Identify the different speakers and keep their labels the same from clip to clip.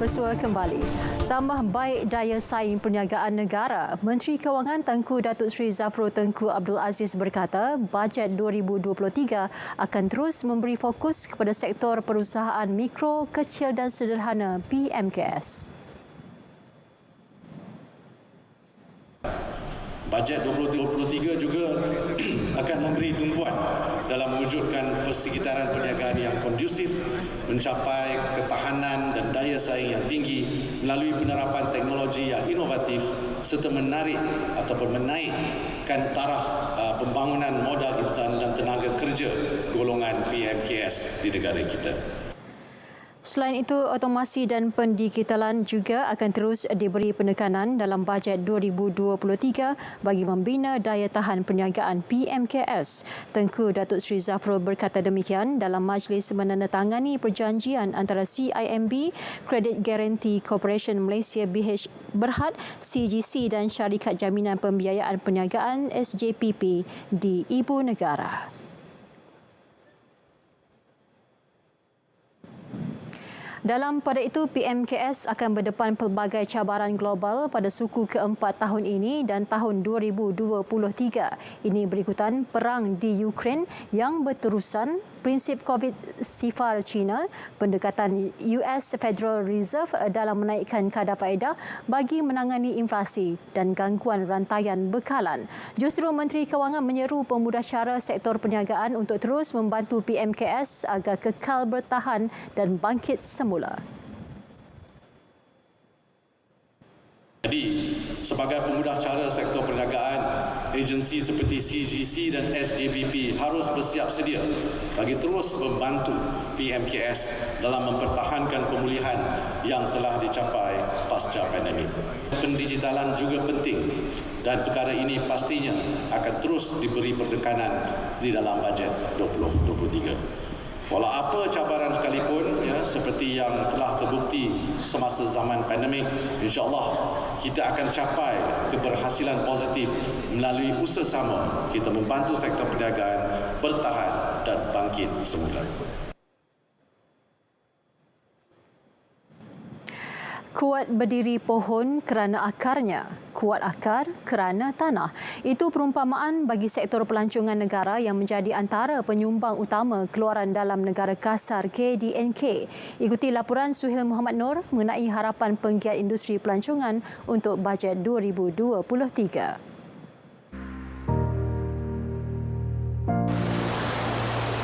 Speaker 1: Bersua kembali. Tambah baik daya saing perniagaan negara, Menteri Kewangan Tengku Datuk Seri Zafrul Tengku Abdul Aziz berkata bajet 2023 akan terus memberi fokus kepada sektor perusahaan mikro, kecil dan sederhana PMKS.
Speaker 2: Bajet 2023 juga akan memberi tumpuan dalam mewujudkan persekitaran perniagaan yang kondusif, mencapai ketahanan dan daya saing yang tinggi melalui penerapan teknologi yang inovatif serta menarik ataupun menaikkan taraf pembangunan modal insan dan tenaga kerja golongan PMKS di negara kita.
Speaker 1: Selain itu, otomasi dan pendigitalan juga akan terus diberi penekanan dalam bajet 2023 bagi membina daya tahan perniagaan PMKS. Tengku Datuk Seri Zafrul berkata demikian dalam majlis menandatangani perjanjian antara CIMB, Credit Guarantee Corporation Malaysia BH Berhad, CGC dan Syarikat Jaminan Pembiayaan Perniagaan SJPP di Ibu Negara. Dalam pada itu, PMKS akan berdepan pelbagai cabaran global pada suku keempat tahun ini dan tahun 2023. Ini berikutan perang di Ukraine yang berterusan, prinsip COVID sifar China, pendekatan US Federal Reserve dalam menaikkan kadar faedah bagi menangani inflasi dan gangguan rantaian bekalan. Justru Menteri Kewangan menyeru pemudahcara sektor perniagaan untuk terus membantu PMKS agar kekal bertahan dan bangkit semula.
Speaker 2: Jadi, sebagai pemudahcara sektor perniagaan, agensi seperti CGC dan SJPP harus bersiap sedia bagi terus membantu PMKS dalam mempertahankan pemulihan yang telah dicapai pasca pandemik. Pendigitalan juga penting dan perkara ini pastinya akan terus diberi penekanan di dalam bajet 2023. Walau apa cabaran sekalipun, seperti yang telah terbukti semasa zaman pandemik, insya-Allah kita akan capai keberhasilan positif melalui usaha sama kita membantu sektor perniagaan bertahan dan bangkit semula.
Speaker 1: Kuat berdiri pohon kerana akarnya, kuat akar kerana tanah. Itu perumpamaan bagi sektor pelancongan negara yang menjadi antara penyumbang utama keluaran dalam negara kasar KDNK. Ikuti laporan Suhail Muhammad Nur mengenai harapan penggiat industri pelancongan untuk bajet 2023.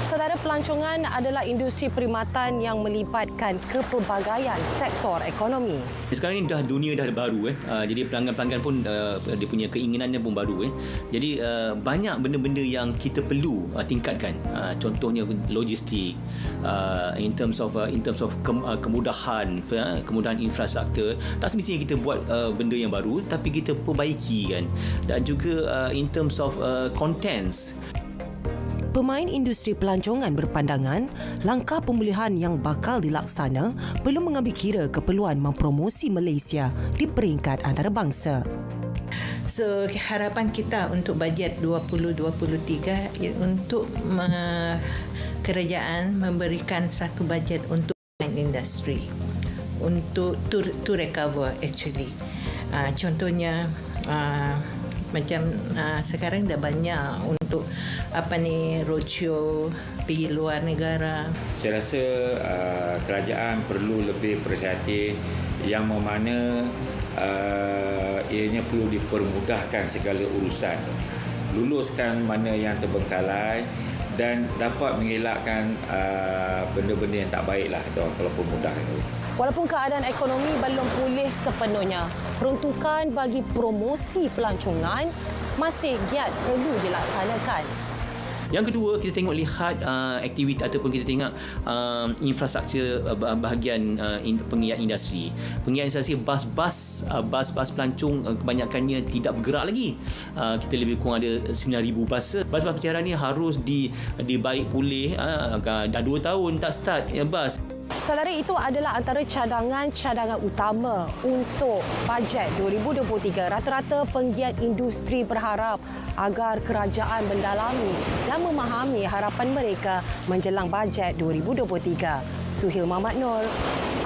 Speaker 3: Saudara, pelancongan adalah industri perkhidmatan yang melibatkan kepelbagaian sektor ekonomi.
Speaker 4: Sekarang ini dunia dah baru jadi pelanggan-pelanggan pun dia punya keinginannya pun baru Jadi banyak benda-benda yang kita perlu tingkatkan. Contohnya logistik, in terms of kemudahan infrastruktur. Tak semestinya kita buat benda yang baru, tapi kita perbaiki kan. Dan juga in terms of contents.
Speaker 3: Pemain industri pelancongan berpandangan langkah pemulihan yang bakal dilaksana perlu mengambil kira keperluan mempromosi Malaysia di peringkat antarabangsa.
Speaker 5: So, harapan kita untuk bajet 2023 untuk kerajaan memberikan satu bajet untuk industri untuk to recover actually. Contohnya macam sekarang dah banyak untuk roadshow pergi luar negara.
Speaker 6: Saya rasa kerajaan perlu lebih perhati yang mana ianya perlu dipermudahkan segala urusan, luluskan mana yang terbengkalai dan dapat mengelakkan benda-benda yang tak baiklah kalau permudahkan.
Speaker 3: Walaupun keadaan ekonomi belum pulih sepenuhnya, peruntukan bagi promosi pelancongan masih giat perlu dilaksanakan.
Speaker 4: Yang kedua, kita lihat aktiviti ataupun kita tengok infrastruktur bahagian penggiat industri. Penggiat industri bas pelancong kebanyakannya tidak bergerak lagi. Kita lebih kurang ada 9,000 bas. Bas pencarian ni harus dibaik pulih. Dah 2 tahun tak start bas.
Speaker 3: Saudara, itu adalah antara cadangan utama untuk bajet 2023. Rata-rata penggiat industri berharap agar kerajaan mendalami dan memahami harapan mereka menjelang bajet 2023. Suhail Muhammad Nur,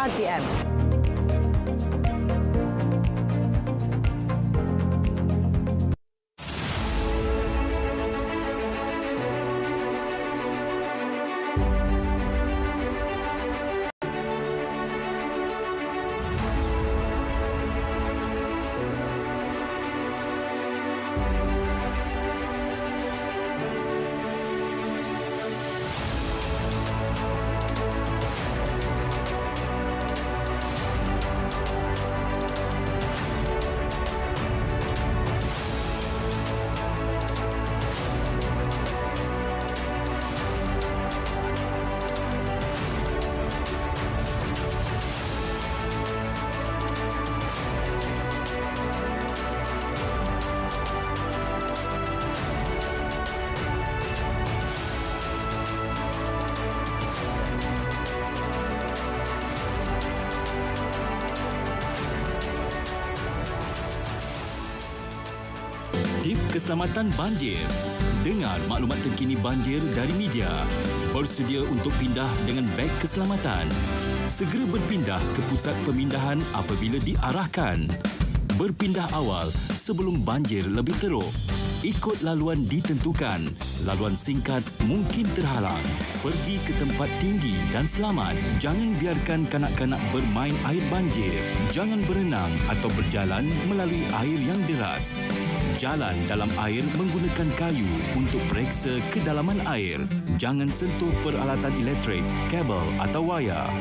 Speaker 3: RTM.
Speaker 7: keselamatan banjir. Dengar maklumat terkini banjir dari media. Bersedia untuk pindah dengan beg keselamatan. Segera berpindah ke pusat pemindahan apabila diarahkan. Berpindah awal sebelum banjir lebih teruk. Ikut laluan ditentukan. Laluan singkat mungkin terhalang. Pergi ke tempat tinggi dan selamat. Jangan biarkan kanak-kanak bermain air banjir. Jangan berenang atau berjalan melalui air yang deras. Jalan dalam air menggunakan kayu untuk periksa kedalaman air. Jangan sentuh peralatan elektrik, kabel atau wayar.